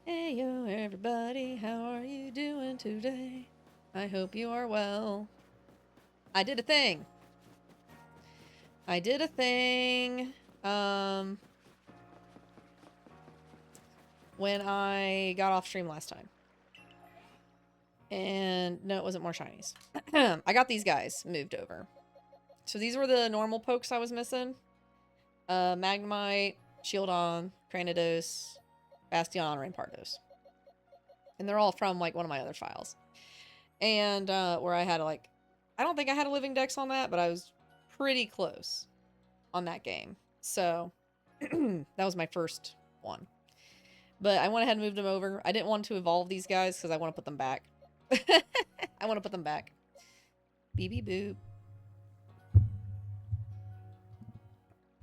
Hey yo, everybody, how are you doing today? I hope you are well. I did a thing. I did a thing. When I got off stream last time. And no, it wasn't more shinies. I got these guys moved over. So these were the normal pokes I was missing. Magnemite, Shieldon, Cranidos, Bastion, Rampardos. And they're all from, like, one of my other files. And, where I had, like... I don't think I had a living dex on that, but I was pretty close on that game. So, that was my first one. But I went ahead and moved them over. I didn't want to evolve these guys because I want to put them back. I want to put them back. BB boop.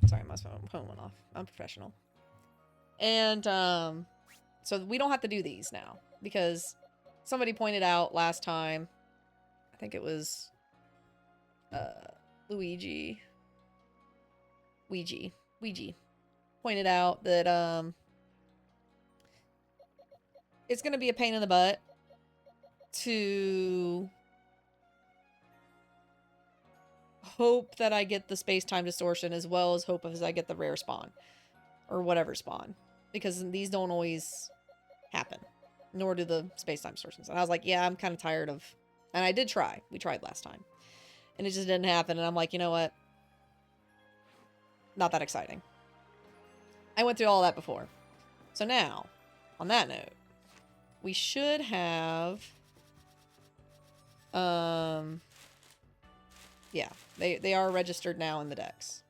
Sorry, my phone went off. I'm professional. And, so we don't have to do these now. Because somebody pointed out last time, I think it was, Ouija, pointed out that, it's going to be a pain in the butt to hope that I get the space-time distortion as well as hope as I get the rare spawn. Or whatever spawn. Because these don't always happen. Nor do the space-time distortions. And I was like, yeah, I'm kind of tired of... And I did try. We tried last time. And it just didn't happen. And I'm like, you know what? Not that exciting. I went through all that before. So now, on that note, we should have... Yeah, they are registered now in the decks.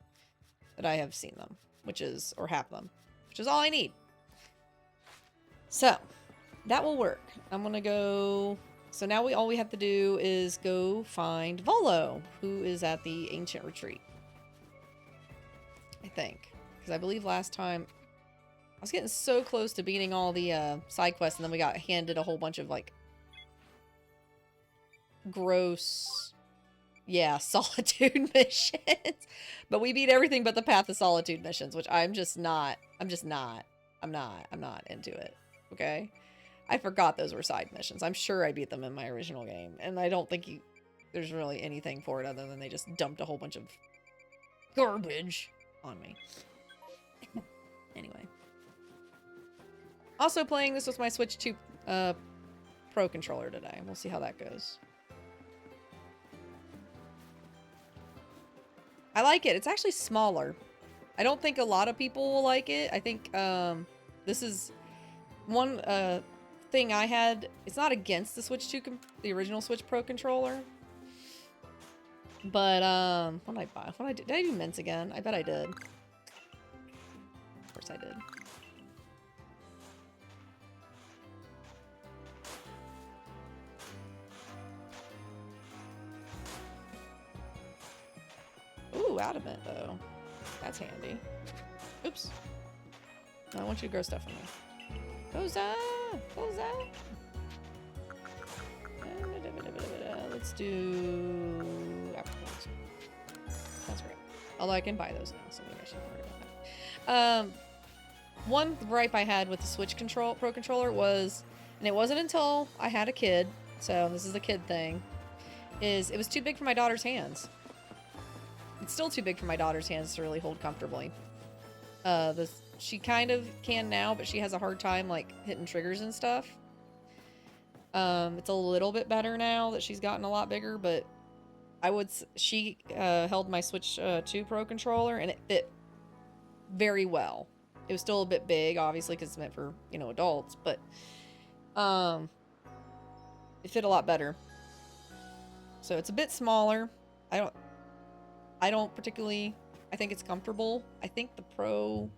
That I have seen them. Which is... Or have them. Which is all I need. So, that will work. I'm gonna go... So now all we have to do is go find Volo, who is at the Ancient Retreat. I think. Because I believe last time... I was getting so close to beating all the side quests, and then we got handed a whole bunch of, like... gross... Yeah, Solitude missions. But we beat everything but the Path of Solitude missions, which I'm not into it. Okay? I forgot those were side missions. I'm sure I beat them in my original game. And I don't think there's really anything for it other than they just dumped a whole bunch of garbage on me. Anyway. Also playing this with my Switch 2 Pro controller today. We'll see how that goes. I like it. It's actually smaller. I don't think a lot of people will like it. I think this is one thing I had. It's not against the Switch 2, the original Switch Pro controller. But what did I buy? Did I do mints again? I bet I did. Of course I did. Ooh, adamant though. That's handy. Oops. I want you to grow stuff on me. Boza! Boza! Let's do... Apples. That's great. Although I can buy those now, so maybe I shouldn't worry about that. One gripe I had with the Switch Pro controller was... And it wasn't until I had a kid, so this is a kid thing, is it was too big for my daughter's hands. It's still too big for my daughter's hands to really hold comfortably. She kind of can now, but she has a hard time, like, hitting triggers and stuff. It's a little bit better now that she's gotten a lot bigger, but she held my Switch 2 Pro controller, and it fit very well. It was still a bit big, obviously, because it's meant for, you know, adults, but it fit a lot better. So it's a bit smaller. I don't particularly... I think it's comfortable. I think the Pro...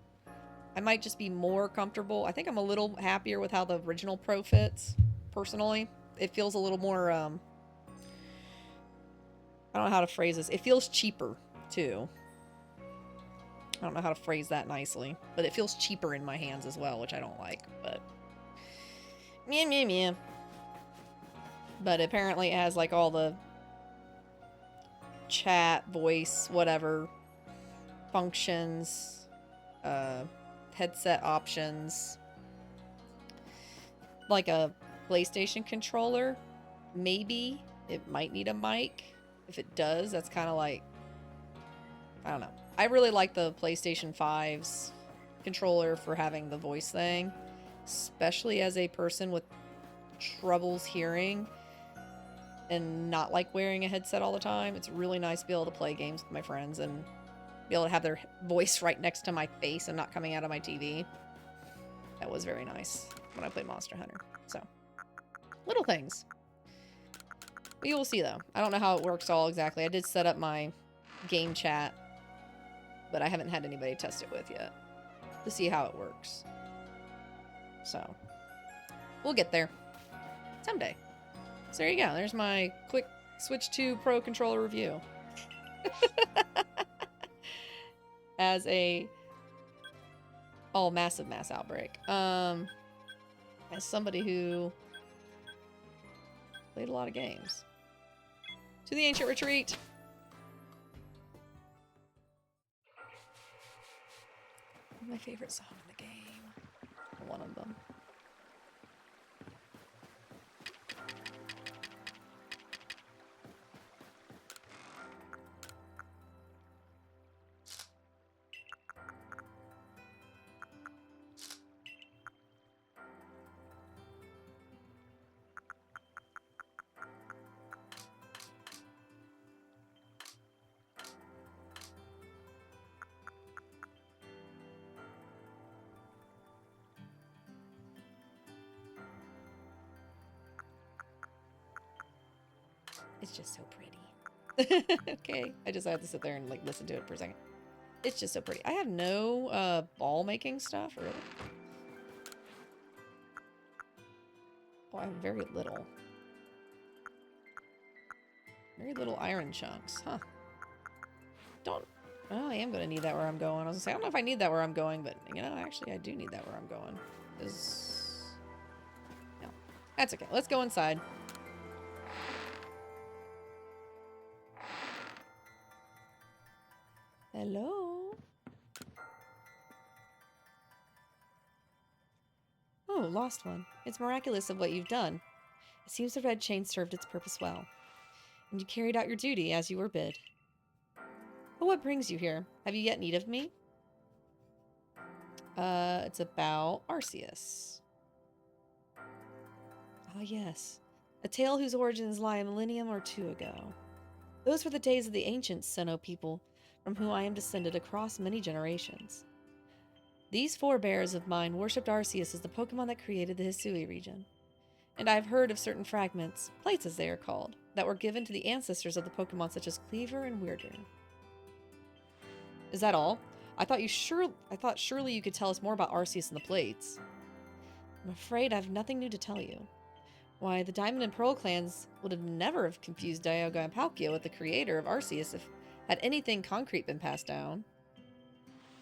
I might just be more comfortable. I think I'm a little happier with how the original Pro fits, personally. It feels a little more, I don't know how to phrase this. It feels cheaper, too. I don't know how to phrase that nicely. But it feels cheaper in my hands as well, which I don't like, but... Meh, meh, meh. But apparently it has, like, all the... chat, voice, whatever... functions, headset options, like a PlayStation controller, maybe it might need a mic. If it does, that's kind of like, I don't know. I really like the PlayStation 5's controller for having the voice thing, especially as a person with troubles hearing and not like wearing a headset all the time. It's really nice to be able to play games with my friends and be able to have their voice right next to my face and not coming out of my TV. That was very nice when I played Monster Hunter. So, little things. But you will see, though. I don't know how it works all exactly. I did set up my game chat, but I haven't had anybody test it with yet to see how it works. So, we'll get there someday. So there you go. There's my quick Switch 2 Pro controller review. As a massive mass outbreak. As somebody who played a lot of games. To the Ancient Retreat. My favorite song in the game. One of them. It's just so pretty. Okay, I just have to sit there and like listen to it for a second. It's just so pretty. I have no ball making stuff, really. Oh, I have very little. Very little iron chunks, huh? Don't. Oh, I am gonna need that where I'm going. I was gonna say, I don't know if I need that where I'm going, but you know, actually, I do need that where I'm going. No, that's okay. Let's go inside. Hello? Oh, lost one. It's miraculous of what you've done. It seems the red chain served its purpose well, and you carried out your duty as you were bid. But what brings you here? Have you yet need of me? It's about Arceus. Ah, yes. A tale whose origins lie a millennium or two ago. Those were the days of the ancient Sinnoh people, from whom I am descended across many generations. These forebears of mine worshipped Arceus as the Pokemon that created the Hisui region. And I have heard of certain fragments, plates as they are called, that were given to the ancestors of the Pokemon such as Cleaver and Weirder. Is that all? I thought surely you could tell us more about Arceus and the plates. I'm afraid I have nothing new to tell you. Why, the Diamond and Pearl clans would have never have confused Dialga and Palkia with the creator of Arceus if had anything concrete been passed down.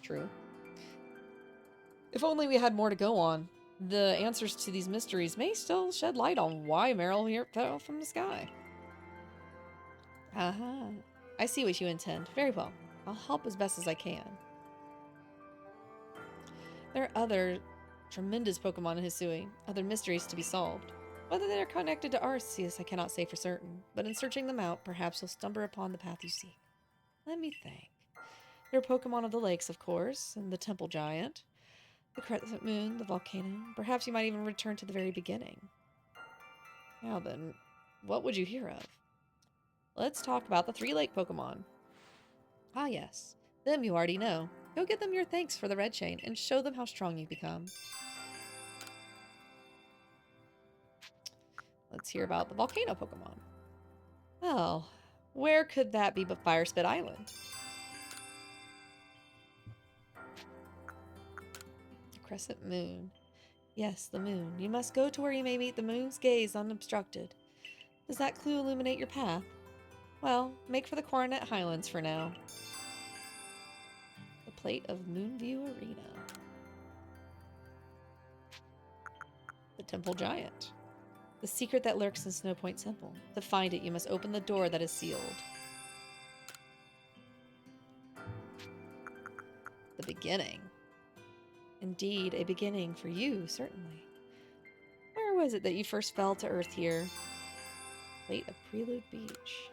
True. If only we had more to go on. The answers to these mysteries may still shed light on why Meryl here fell from the sky. Aha. I see what you intend. Very well. I'll help as best as I can. There are other tremendous Pokemon in Hisui, other mysteries to be solved. Whether they are connected to Arceus, I cannot say for certain, but in searching them out, perhaps you'll stumble upon the path you seek. Let me think. There are Pokemon of the lakes, of course, and the Temple Giant, the Crescent Moon, the volcano. Perhaps you might even return to the very beginning. Now then, what would you hear of? Let's talk about the three-lake Pokemon. Ah, yes. Them you already know. Go give them your thanks for the red chain and show them how strong you become. Let's hear about the volcano Pokemon. Well, where could that be but Firespit Island? The Crescent Moon. Yes, the moon. You must go to where you may meet the moon's gaze unobstructed. Does that clue illuminate your path? Well, make for the Coronet Highlands for now. The Plate of Moonview Arena. The Temple Giant. The secret that lurks in Snowpoint Temple. To find it, you must open the door that is sealed. The Beginning. Indeed, a beginning for you, certainly. Where was it that you first fell to earth here? Late of Prelude Beach.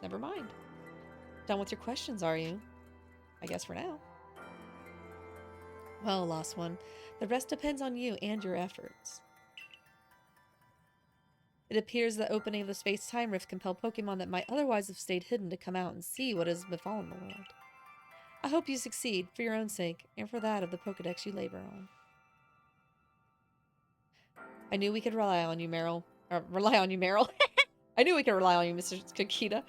Never mind. Done with your questions, are you? I guess for now. Well, Lost One, the rest depends on you and your efforts. It appears the opening of the space-time rift compelled Pokemon that might otherwise have stayed hidden to come out and see what has befallen the world. I hope you succeed, for your own sake, and for that of the Pokedex you labor on. I knew we could rely on you, Meryl. Rely on you, Meryl. I knew we could rely on you, Mr. Kakita.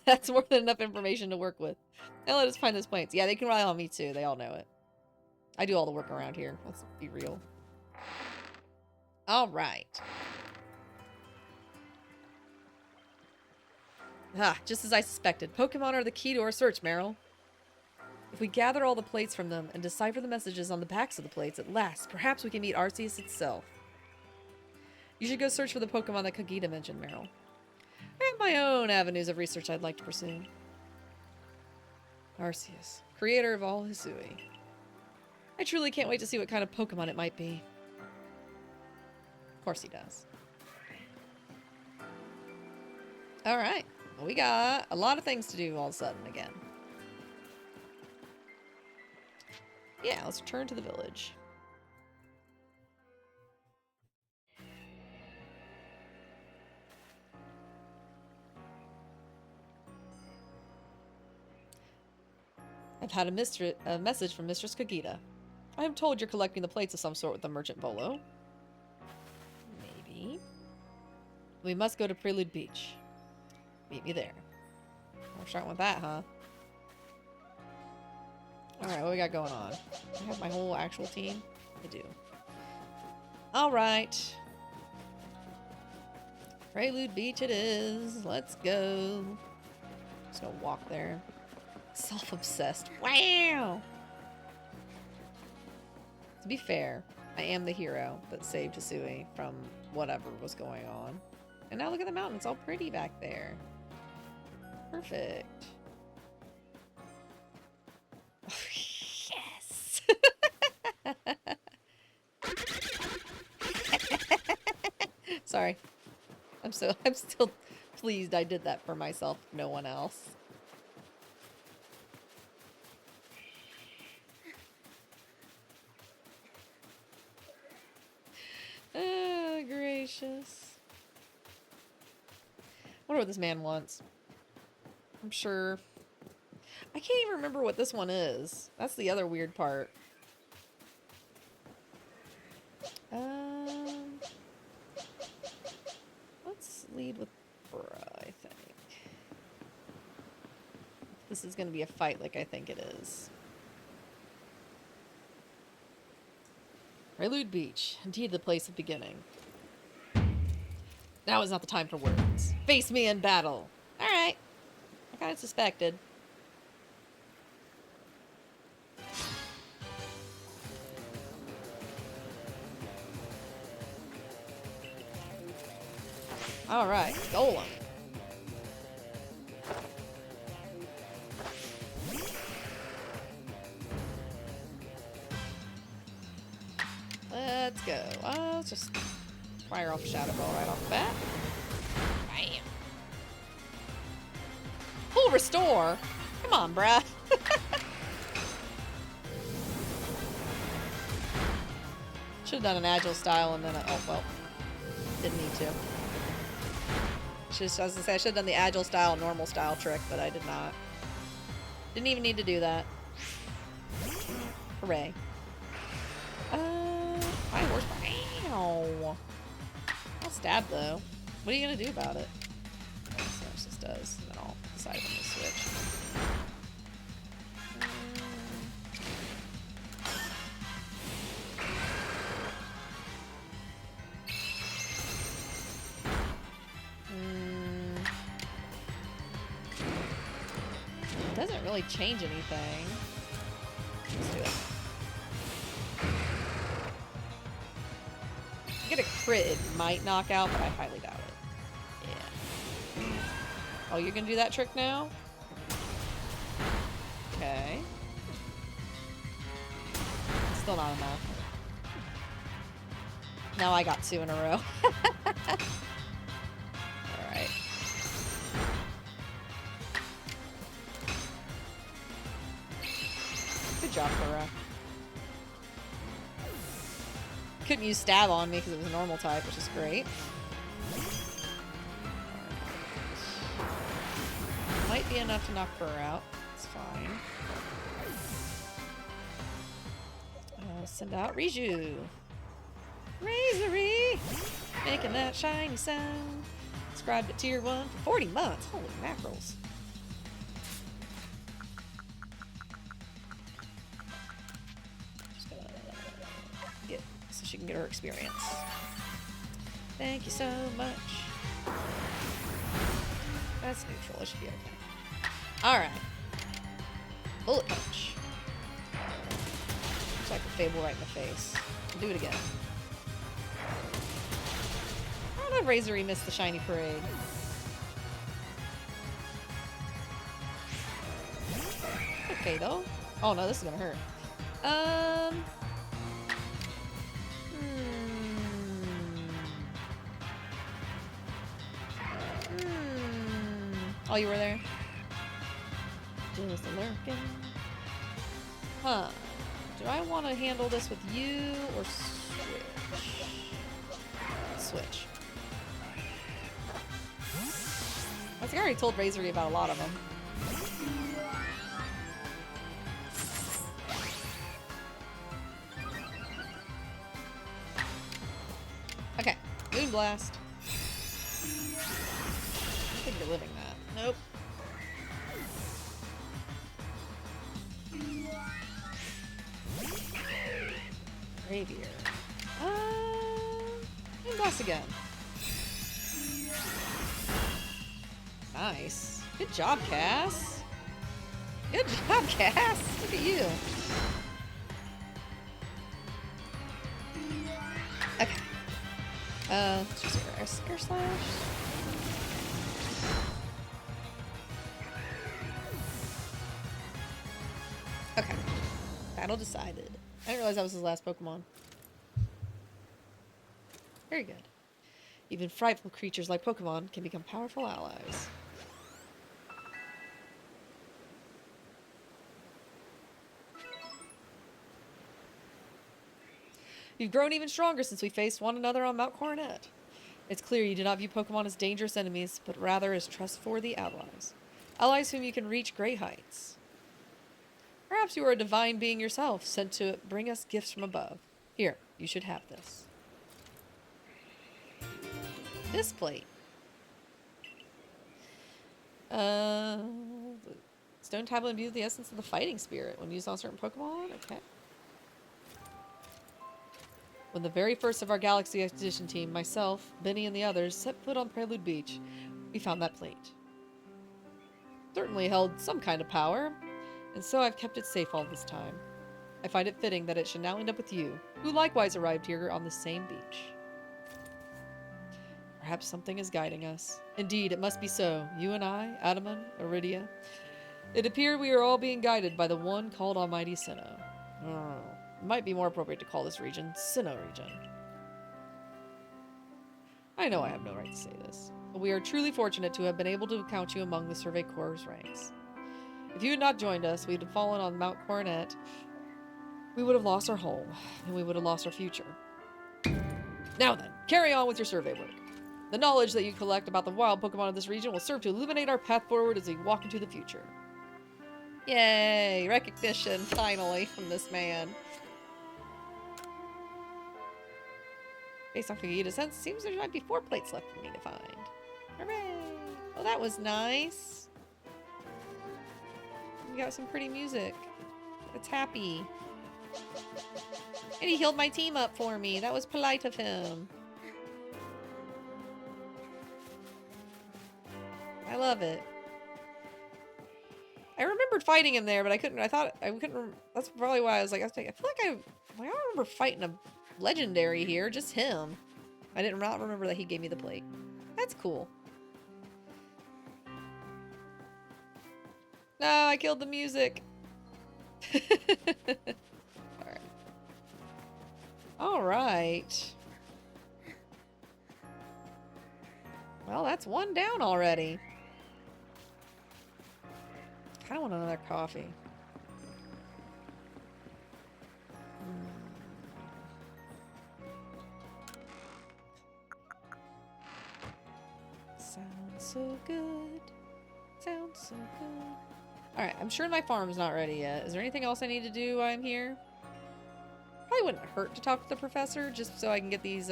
That's more than enough information to work with. Now let us find those planes. Yeah, they can rely on me too. They all know it. I do all the work around here. Let's be real. All right. Ah, just as I suspected. Pokemon are the key to our search, Meryl. If we gather all the plates from them and decipher the messages on the backs of the plates, at last, perhaps we can meet Arceus itself. You should go search for the Pokemon that Kagita mentioned, Meryl. I have my own avenues of research I'd like to pursue. Arceus, creator of all Hisui. I truly can't wait to see what kind of Pokemon it might be. Of course he does. Alright. Well, we got a lot of things to do all of a sudden again. Yeah, let's return to the village. I've had a message from Mistress Kagita. I am told you're collecting the plates of some sort with the merchant Bolo. Maybe. We must go to Prelude Beach. Meet me there. We're starting with that, huh? Alright, what we got going on? I have my whole actual team? I do. Alright. Prelude Beach it is. Let's go. Just gonna walk there. Self-obsessed. Wow! To be fair, I am the hero that saved Hisui from whatever was going on. And now look at the mountain. It's all pretty back there. Perfect. Yes! Sorry. I'm still pleased I did that for myself, no one else. Oh, gracious. I wonder what this man wants. I'm sure. I can't even remember what this one is. That's the other weird part. Let's lead with Bura, I think. This is going to be a fight like I think it is. Prelude Beach. Indeed the place of beginning. Now is not the time for words. Face me in battle. Alright. I kind of suspected. Alright, Golem. Let's go. Let's just fire off Shadow Ball right off the bat. Bam. Full restore? Come on, bruh. Should have done an agile style and then oh well. Didn't need to. I was gonna say I should have done the agile style, normal style trick, but I did not. Didn't even need to do that. Hooray. Fire horse. Ow. I'll stab though. What are you gonna do about it? So it just does, and then I'll decide when to switch. Doesn't really change anything. Let's do it. Get a crit, it might knock out, but I highly doubt it. Yeah. Oh, you're gonna do that trick now? Okay. Okay. Still not enough. Now I got 2 in a row. Alright. Good job, Cora. Couldn't use stab on me because it was a normal type, which is great. Might be enough to knock her out. It's fine. Send out Riju. Razory! Making that shiny sound. Subscribed to tier 1 for 40 months. Holy mackerels. Just gonna get so she can get her experience. Thank you so much. That's neutral. It should be okay. Alright. Bullet punch. Looks like a Fable right in the face. Do it again. I don't know if Razory missed the shiny parade. Okay, though. Oh no, this is gonna hurt. Oh, you were there? Just lurking. Huh. Do I want to handle this with you or switch? Switch. I think I already told Razory about a lot of them. Okay. Moonblast. I think you're living that. Nope. Ravier. Moonblast again. Nice. Good job, Cass. Good job, Cass. Look at you. Okay. Let's just air slash. Okay. Battle decided. I didn't realize that was his last Pokemon. Very good. Even frightful creatures like Pokemon can become powerful allies. You've grown even stronger since we faced one another on Mount Coronet. It's clear you do not view Pokemon as dangerous enemies, but rather as trustworthy allies. Allies whom you can reach great heights. Perhaps you are a divine being yourself, sent to bring us gifts from above. Here, you should have this. This plate. Stone tablet imbues the essence of the fighting spirit when used on certain Pokemon. Okay. When the very first of our Galaxy Expedition team, myself, Benny, and the others, set foot on Prelude Beach, we found that plate. Certainly held some kind of power, and so I've kept it safe all this time. I find it fitting that it should now end up with you, who likewise arrived here on the same beach. Perhaps something is guiding us. Indeed, it must be so. You and I, Adaman, Iridia. It appears we are all being guided by the one called Almighty Sinnoh. It might be more appropriate to call this region Sinnoh region. I know I have no right to say this, but we are truly fortunate to have been able to count you among the Survey Corps' ranks. If you had not joined us, we'd have fallen on Mount Coronet. We would have lost our home, and we would have lost our future. Now then, carry on with your survey work. The knowledge that you collect about the wild Pokemon of this region will serve to illuminate our path forward as we walk into the future. Yay! Recognition, finally, from this man. Based off of your descent, seems there might be 4 plates left for me to find. Hooray! Well, that was nice. We got some pretty music. It's happy. And he healed my team up for me. That was polite of him. I love it. I remembered fighting him there, but I couldn't. That's probably why I was like, I feel like I don't remember fighting a legendary here, just him. I did not remember that he gave me the plate. That's cool. No, I killed the music. Alright. Alright. Well, that's one down already. I kind of want another coffee. Sounds so good. Sounds so good. Alright, I'm sure my farm's not ready yet. Is there anything else I need to do while I'm here? Probably wouldn't hurt to talk to the professor, just so I can get these,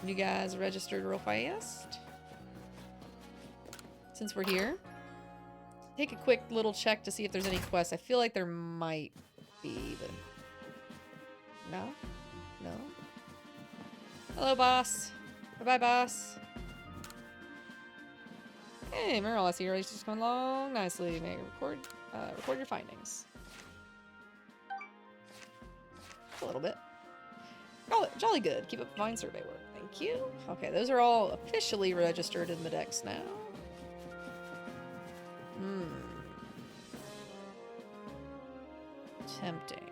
new guys registered real fast. Since we're here. Take a quick little check to see if there's any quests. I feel like there might be, but... No? No? Hello, boss. Bye-bye, boss. Hey, Meryl, I see your race just coming along nicely. May I record your findings. A little bit. Oh, jolly good. Keep up fine survey work. Thank you. Okay, those are all officially registered in the decks now. Tempting.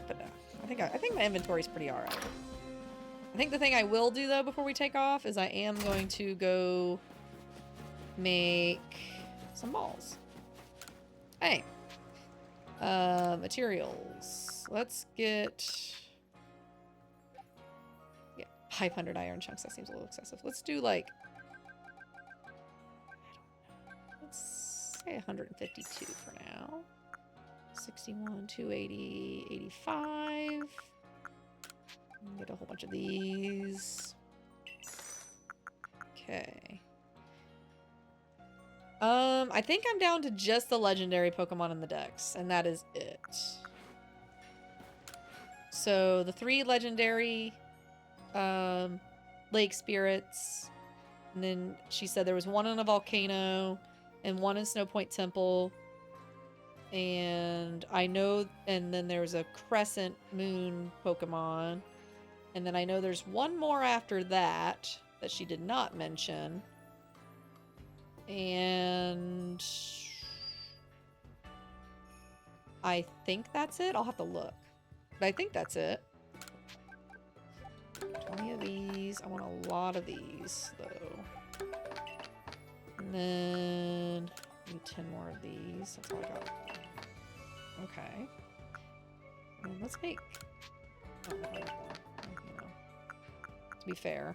But no. I think my inventory's pretty alright. I think the thing I will do though before we take off is I am going to go make some balls. Hey. Materials. Let's get 500 iron chunks. That seems a little excessive. Let's do like, let's say 152 for now. 61, 280, 85. Get a whole bunch of these. Okay. I think I'm down to just the legendary Pokemon in the dex, and that is it. So the 3 legendary lake spirits, and then she said there was 1 in a volcano and 1 in Snow Point Temple, and I know, and then there's a crescent moon Pokemon, and then I know there's 1 more after that that she did not mention, and I think that's it. I'll have to look, but I think that's it. 20 of these. I want a lot of these, though. And then need 10 more of these. That's all I got. Okay. And let's make... Oh, you know, to be fair.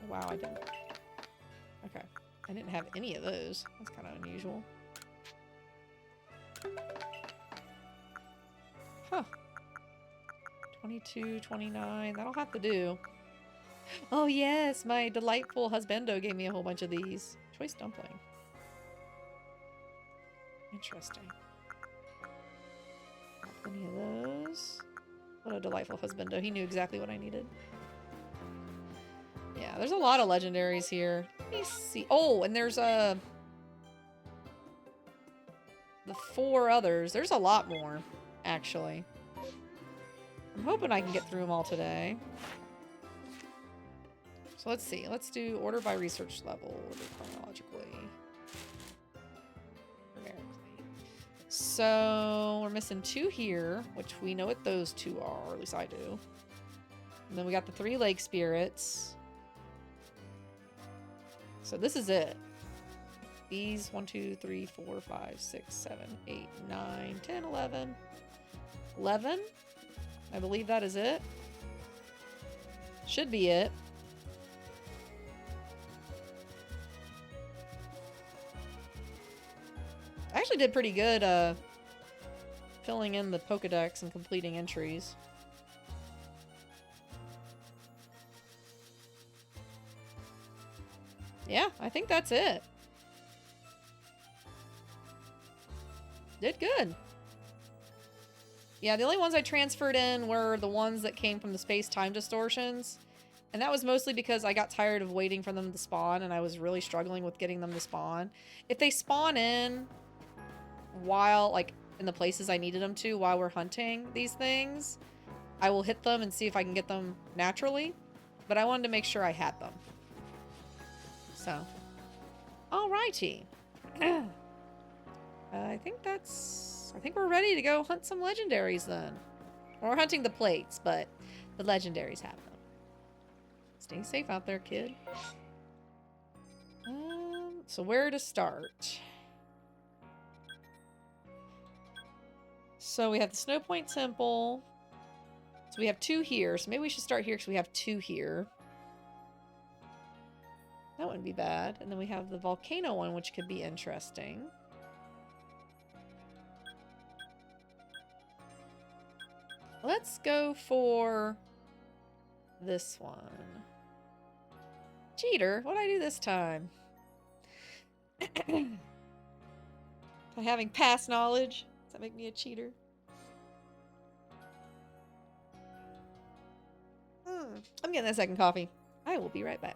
Wow, I didn't... Okay. I didn't have any of those. That's kind of unusual. Huh. 22, 29. That'll have to do. Oh yes, my delightful husbando gave me a whole bunch of these. Choice dumpling. Interesting. Not any of those. What a delightful husbando. He knew exactly what I needed. Yeah, there's a lot of legendaries here. Let me see. Oh, and there's the 4 others. There's a lot more, actually. I'm hoping I can get through them all today. So let's see. Let's do order by research level, order chronologically. Numerically. So we're missing 2 here, which we know what those 2 are, or at least I do. And then we got the 3 lake spirits. So this is it. These 1, 2, 3, 4, 5, 6, 7, 8, 9, 10, 11. 11? I believe that is it. Should be it. I actually did pretty good filling in the Pokedex and completing entries. Yeah, I think that's it. Did good. Yeah, the only ones I transferred in were the ones that came from the space-time distortions. And that was mostly because I got tired of waiting for them to spawn, and I was really struggling with getting them to spawn. If they spawn in while, like, in the places I needed them to while we're hunting these things, I will hit them and see if I can get them naturally. But I wanted to make sure I had them. So, alrighty. I think we're ready to go hunt some legendaries then. We're hunting the plates, but the legendaries have them. Stay safe out there, kid. So where to start? So we have the Snow Point Temple. So we have 2 here. So maybe we should start here because we have 2 here. That wouldn't be bad. And then we have the volcano one, which could be interesting. Let's go for this one. Cheater, what'd I do this time? By having past knowledge, does that make me a cheater? I'm getting a second coffee. I will be right back.